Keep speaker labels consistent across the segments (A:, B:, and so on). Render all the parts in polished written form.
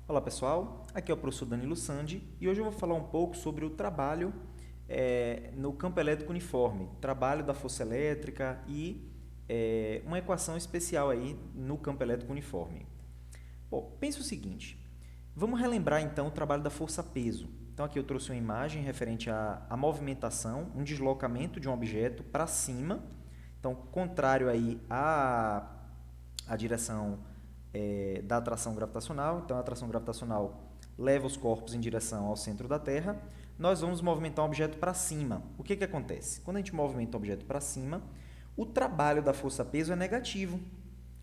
A: Olá pessoal, aqui é o professor Danilo Sandi e hoje eu vou falar um pouco sobre o trabalho no campo elétrico uniforme, trabalho da força elétrica e uma equação especial aí no campo elétrico uniforme. Bom, pense o seguinte, vamos relembrar então o trabalho da força-peso. Então aqui eu trouxe uma imagem referente à movimentação, um deslocamento de um objeto para cima, então contrário aí à direção da atração gravitacional. Então a atração gravitacional leva os corpos em direção ao centro da Terra. Nós vamos movimentar um objeto para cima. O que acontece? Quando a gente movimenta um objeto para cima, o trabalho da força-peso é negativo.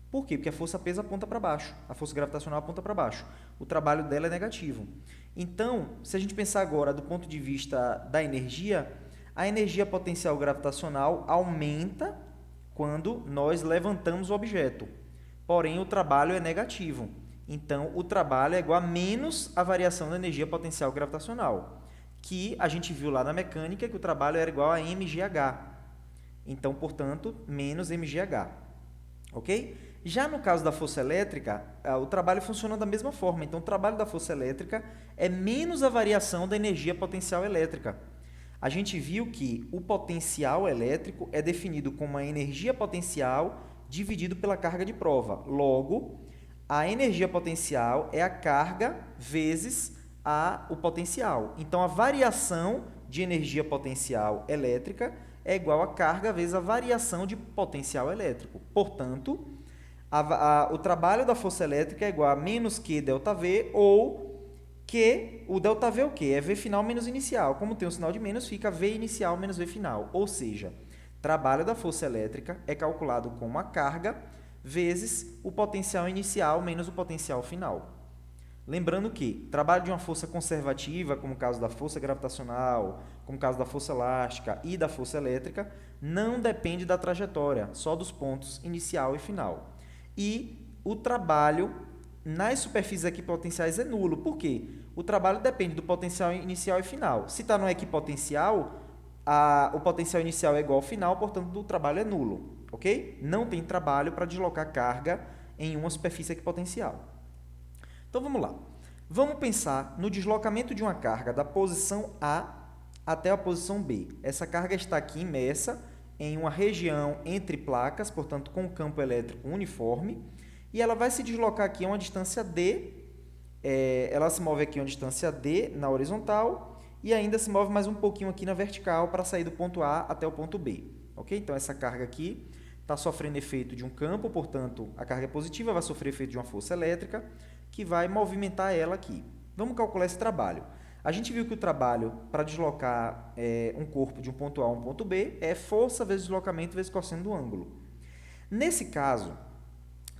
A: Por quê? Porque a força-peso aponta para baixo, a força gravitacional aponta para baixo. O trabalho dela é negativo. Então, se a gente pensar agora do ponto de vista da energia, a energia potencial gravitacional aumenta quando nós levantamos o objeto. Porém, o trabalho é negativo. Então, o trabalho é igual a menos a variação da energia potencial gravitacional, que a gente viu lá na mecânica que o trabalho era igual a mgh. Então, portanto, menos mgh. Ok? Já no caso da força elétrica, o trabalho funciona da mesma forma. Então, o trabalho da força elétrica é menos a variação da energia potencial elétrica. A gente viu que o potencial elétrico é definido como a energia potencial dividido pela carga de prova. Logo, a energia potencial é a carga vezes o potencial. Então, a variação de energia potencial elétrica é igual a carga vezes a variação de potencial elétrico. Portanto, o trabalho da força elétrica é igual a menos Q ΔV, ou que o ΔV é o quê? É V final menos inicial. Como tem um sinal de menos, fica V inicial menos V final. Ou seja, trabalho da força elétrica é calculado como a carga vezes o potencial inicial menos o potencial final. Lembrando que trabalho de uma força conservativa, como o caso da força gravitacional, como o caso da força elástica e da força elétrica, não depende da trajetória, só dos pontos inicial e final. E o trabalho nas superfícies equipotenciais é nulo. Por quê? O trabalho depende do potencial inicial e final. Se está no equipotencial, o potencial inicial é igual ao final, portanto, o trabalho é nulo. Ok? Não tem trabalho para deslocar carga em uma superfície equipotencial. Então, vamos lá. Vamos pensar no deslocamento de uma carga da posição A até a posição B. Essa carga está aqui imersa em uma região entre placas, portanto, com campo elétrico uniforme, e ela vai se deslocar aqui a uma distância D, ela se move aqui a uma distância D na horizontal e ainda se move mais um pouquinho aqui na vertical para sair do ponto A até o ponto B. Ok? Então, essa carga aqui está sofrendo efeito de um campo, portanto, a carga é positiva, vai sofrer efeito de uma força elétrica, que vai movimentar ela aqui. Vamos calcular esse trabalho. A gente viu que o trabalho para deslocar um corpo de um ponto A a um ponto B é força vezes deslocamento vezes cosseno do ângulo. Nesse caso,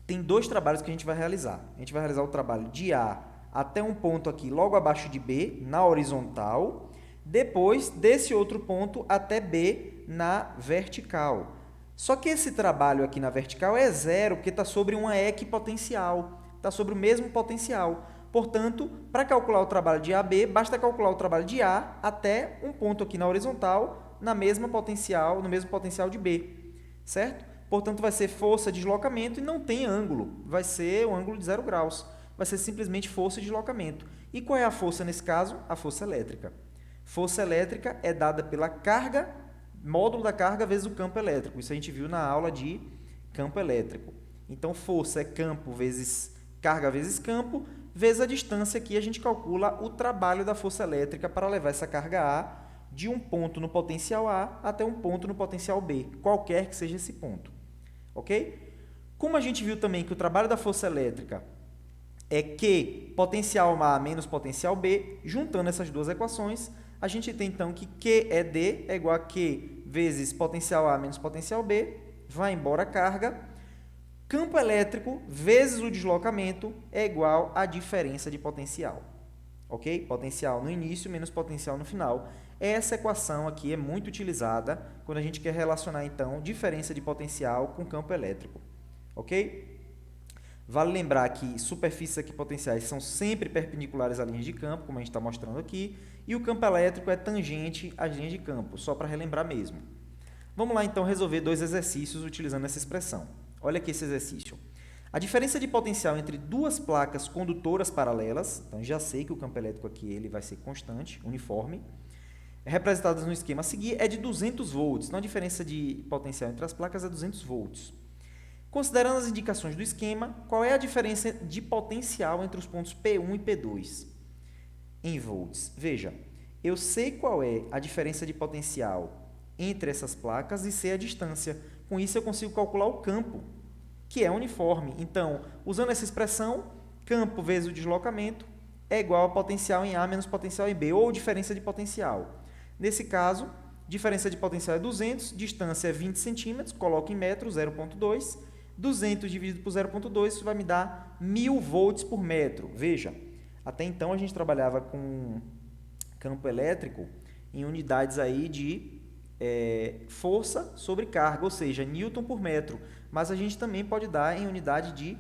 A: tem dois trabalhos que a gente vai realizar. A gente vai realizar o trabalho de A até um ponto aqui logo abaixo de B, na horizontal, depois desse outro ponto até B na vertical. Só que esse trabalho aqui na vertical é zero, porque está sobre uma equipotencial, está sobre o mesmo potencial. Portanto, para calcular o trabalho de AB, basta calcular o trabalho de A até um ponto aqui na horizontal, no mesmo potencial de B, certo? Portanto, vai ser força de deslocamento e não tem ângulo, vai ser um ângulo de 0 graus, vai ser simplesmente força de deslocamento. E qual é a força nesse caso? A força elétrica. Força elétrica é dada pela carga, módulo da carga vezes o campo elétrico. Isso a gente viu na aula de campo elétrico. Então, força é campo vezes carga vezes campo, vezes a distância aqui, a gente calcula o trabalho da força elétrica para levar essa carga A de um ponto no potencial A até um ponto no potencial B, qualquer que seja esse ponto. Ok? Como a gente viu também que o trabalho da força elétrica é Q potencial A menos potencial B, juntando essas duas equações, a gente tem então que Q é D é igual a Q vezes potencial A menos potencial B, vai embora a carga, campo elétrico vezes o deslocamento é igual à diferença de potencial. Ok? Potencial no início menos potencial no final. Essa equação aqui é muito utilizada quando a gente quer relacionar, então, diferença de potencial com campo elétrico. Ok? Vale lembrar que superfícies equipotenciais são sempre perpendiculares à linha de campo, como a gente está mostrando aqui, e o campo elétrico é tangente às linhas de campo, só para relembrar mesmo. Vamos lá, então, resolver dois exercícios utilizando essa expressão. Olha aqui esse exercício. A diferença de potencial entre duas placas condutoras paralelas, então já sei que o campo elétrico aqui ele vai ser constante, uniforme, representadas no esquema a seguir, é de 200 volts. Então, a diferença de potencial entre as placas é 200 volts. Considerando as indicações do esquema, qual é a diferença de potencial entre os pontos P1 e P2 em volts? Veja, eu sei qual é a diferença de potencial entre essas placas e sei a distância. Com isso, eu consigo calcular o campo, que é uniforme. Então, usando essa expressão, campo vezes o deslocamento é igual a potencial em A menos potencial em B, ou diferença de potencial. Nesse caso, diferença de potencial é 200, distância é 20 centímetros, coloco em metros, 0,2. 200 dividido por 0,2, isso vai me dar 1000 volts por metro. Veja, até então a gente trabalhava com campo elétrico em unidades aí de força sobre carga, ou seja, newton por metro. Mas a gente também pode dar em unidade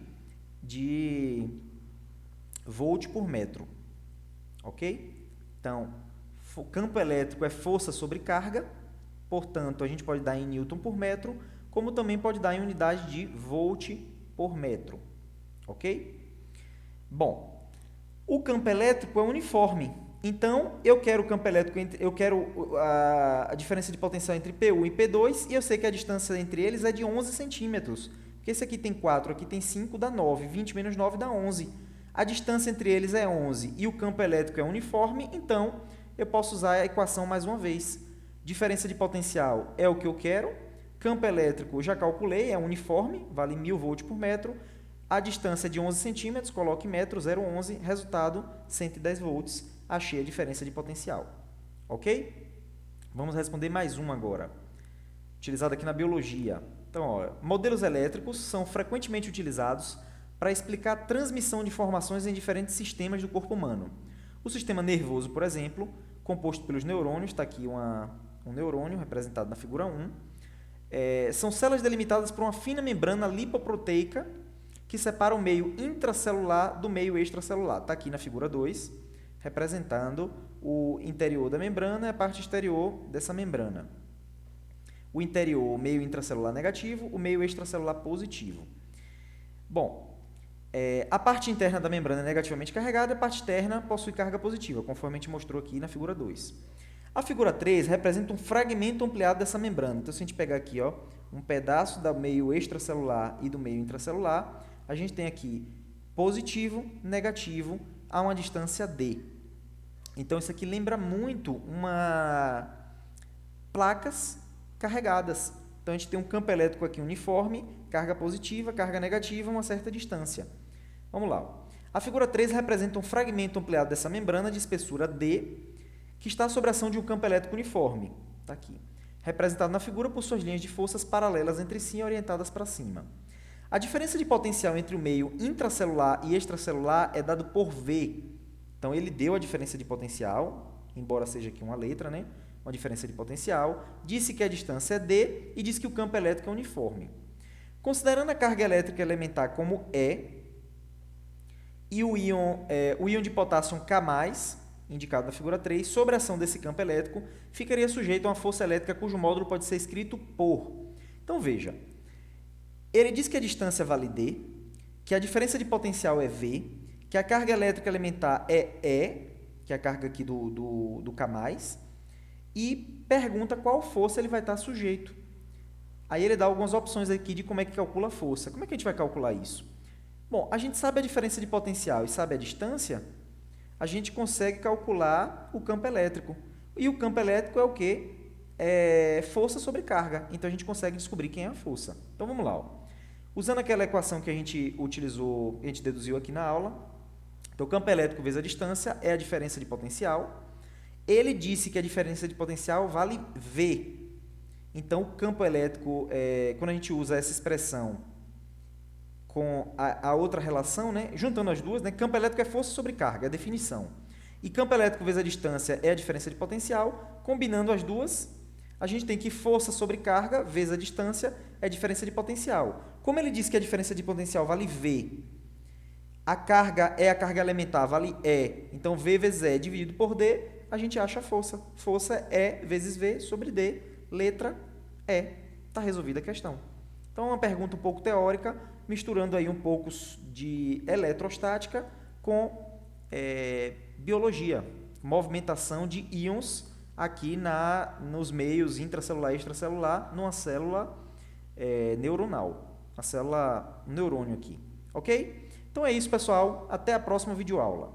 A: de volt por metro. Ok? Então, o campo elétrico é força sobre carga, portanto, a gente pode dar em newton por metro, como também pode dar em unidade de volt por metro. Ok? Bom, o campo elétrico é uniforme. Então, eu quero o campo elétrico, eu quero a diferença de potencial entre P1 e P2, e eu sei que a distância entre eles é de 11 centímetros. Porque esse aqui tem 4, aqui tem 5, dá 9. 20 menos 9 dá 11. A distância entre eles é 11 e o campo elétrico é uniforme, então eu posso usar a equação mais uma vez. Diferença de potencial é o que eu quero. Campo elétrico, já calculei, é uniforme, vale 1000 volts por metro. A distância é de 11 centímetros, coloque em metro, 0,11, resultado, 110 volts. Achei a diferença de potencial. Ok? Vamos responder mais uma agora, utilizado aqui na biologia. Então, ó, modelos elétricos são frequentemente utilizados para explicar a transmissão de informações em diferentes sistemas do corpo humano. O sistema nervoso, por exemplo, composto pelos neurônios, está aqui um neurônio representado na figura 1, são células delimitadas por uma fina membrana lipoproteica que separa o meio intracelular do meio extracelular. Está aqui na figura 2, representando o interior da membrana e a parte exterior dessa membrana. O interior, o meio intracelular negativo, o meio extracelular positivo. Bom, a parte interna da membrana é negativamente carregada e a parte externa possui carga positiva, conforme a gente mostrou aqui na figura 2. A figura 3 representa um fragmento ampliado dessa membrana. Então, se a gente pegar aqui um pedaço do meio extracelular e do meio intracelular, a gente tem aqui positivo, negativo, a uma distância D. Então, isso aqui lembra muito placas carregadas. Então, a gente tem um campo elétrico aqui uniforme, carga positiva, carga negativa, uma certa distância. Vamos lá. A figura 3 representa um fragmento ampliado dessa membrana de espessura D, que está sob a ação de um campo elétrico uniforme. Está aqui. Representado na figura por suas linhas de forças paralelas entre si e orientadas para cima. A diferença de potencial entre o meio intracelular e extracelular é dado por V. Então, ele deu a diferença de potencial, embora seja aqui uma letra, né? Uma diferença de potencial, disse que a distância é D e disse que o campo elétrico é uniforme. Considerando a carga elétrica elementar como E e o íon de potássio K+, indicado na figura 3, sobre a ação desse campo elétrico, ficaria sujeito a uma força elétrica cujo módulo pode ser escrito por. Então, veja, ele diz que a distância vale D, que a diferença de potencial é V, que a carga elétrica elementar é E, que é a carga aqui do K+, e pergunta qual força ele vai estar sujeito. Aí ele dá algumas opções aqui de como é que calcula a força. Como é que a gente vai calcular isso? Bom, a gente sabe a diferença de potencial e sabe a distância, a gente consegue calcular o campo elétrico. E o campo elétrico é o quê? É força sobre carga. Então, a gente consegue descobrir quem é a força. Então, vamos lá. Usando aquela equação que a gente utilizou, a gente deduziu aqui na aula. Então, o campo elétrico vezes a distância é a diferença de potencial. Ele disse que a diferença de potencial vale V. Então, o campo elétrico, quando a gente usa essa expressão com a outra relação, né, juntando as duas, né, campo elétrico é força sobre carga, é a definição. E campo elétrico vezes a distância é a diferença de potencial. Combinando as duas, a gente tem que força sobre carga vezes a distância é a diferença de potencial. Como ele disse que a diferença de potencial vale V, a carga é a carga elementar, vale E. Então, V vezes E dividido por D, a gente acha a força. Força é E vezes V sobre D, letra E. Está resolvida a questão. Então, é uma pergunta um pouco teórica, misturando aí um pouco de eletrostática com biologia, movimentação de íons aqui nos meios intracelular e extracelular, numa célula neuronal, a célula, um neurônio aqui, ok? Então é isso, pessoal, até a próxima videoaula.